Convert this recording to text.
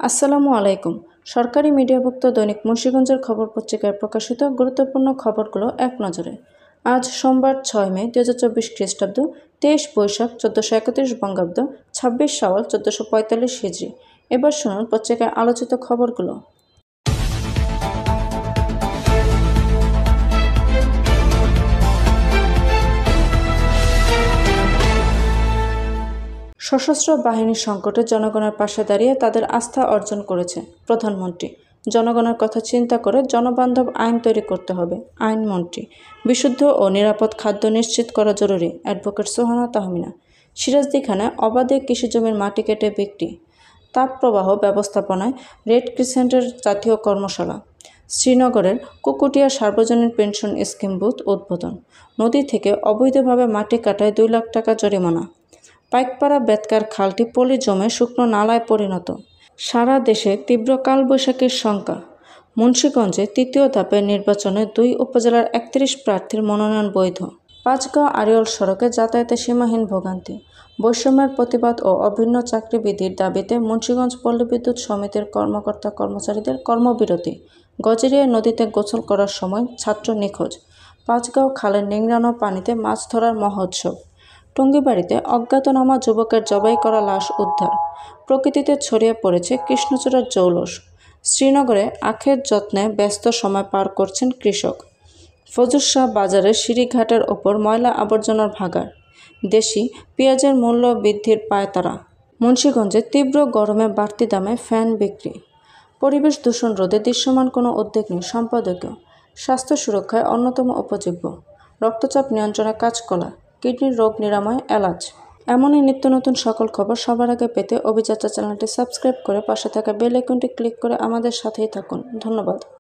আসসালামু আলাইকুম। সরকারি মিডিয়াভুক্ত দৈনিক মুন্সিগঞ্জের খবর পত্রিকায় প্রকাশিত গুরুত্বপূর্ণ খবরগুলো এক নজরে। আজ সোমবার 6 মে 2024 খ্রিস্টাব্দ, 23 বৈশাখ 1431 বঙ্গাব্দ, 26 শাওয়াল 1445 হিজরি। এবার শুনুন পত্রিকায় আলোচিত খবরগুলো। সশস্ত্র বাহিনীর সংকটে জনগণের পাশে দাঁড়িয়ে তাদের আস্থা অর্জন করেছে প্রধানমন্ত্রী। জনগণের কথা চিন্তা করে জনবান্ধব আইন তৈরি করতে হবে, আইনমন্ত্রী। বিশুদ্ধ ও নিরাপদ খাদ্য নিশ্চিত করা জরুরি, অ্যাডভোকেট সোহানা তাহমিনা। সিরাজদিখানে অবাধে কৃষিজমির মাটি কেটে বিক্রি। তাপপ্রবাহ ব্যবস্থাপনায় রেড ক্রিসেন্টের জাতীয় কর্মশালা। শ্রীনগরের কুকুটিয়া সার্বজনীন পেনশন স্কিম বুথ উদ্বোধন। নদী থেকে অবৈধভাবে মাটি কাটায় 2 লাখ টাকা জরিমানা। পাইকপাড়া বেতকার খালটি পলি জমে শুকনো নালায় পরিণত। সারা দেশে তীব্র কালবৈশাখীর শঙ্কা। মুন্সিগঞ্জে তৃতীয় ধাপের নির্বাচনে 2 উপজেলার 31 প্রার্থীর মনোনয়ন বৈধ। পাঁচগাঁও আড়িয়ল সড়কে যাতায়াতে সীমাহীন ভোগান্তি। বৈষম্যের প্রতিবাদ ও অভিন্ন চাকরিবিধির দাবিতে মুন্সিগঞ্জ পল্লী বিদ্যুৎ সমিতির কর্মকর্তা কর্মচারীদের কর্মবিরতি। গজরিয়া নদীতে গোসল করার সময় ছাত্র নিখোঁজ। পাঁচগাঁও খালের নিংড়ানো পানিতে মাছ ধরার মহোৎসব। টঙ্গীবাড়িতে অজ্ঞাতনামা যুবকের জবাই করা লাশ উদ্ধার। প্রকৃতিতে ছড়িয়ে পড়েছে কৃষ্ণচূড়ার জৌলস। শ্রীনগরে আখের যত্নে ব্যস্ত সময় পার করছেন কৃষক। ফজুর শাহ বাজারের সিঁড়িঘাটের ওপর ময়লা আবর্জনার ভাগাড়। দেশি পেঁয়াজের মূল্য বৃদ্ধির পায়তারা। মুন্সিগঞ্জে তীব্র গরমে বাড়তি দামে ফ্যান বিক্রি। পরিবেশ দূষণ রোধে দৃশ্যমান কোনো উদ্যোগ নেই, সম্পাদকীয়। স্বাস্থ্য সুরক্ষায় অন্যতম উপযোগ্য। রক্তচাপ নিয়ন্ত্রণে কাঁচকলা। কিডনির রোগ নিরাময় এলাচ। এমনই নিত্য নতুন সকল খবর সবার আগে পেতে অভিযাত্রা চ্যানেলটি সাবস্ক্রাইব করে পাশে থাকা বেল আইকনটি ক্লিক করে আমাদের সাথেই থাকুন। ধন্যবাদ।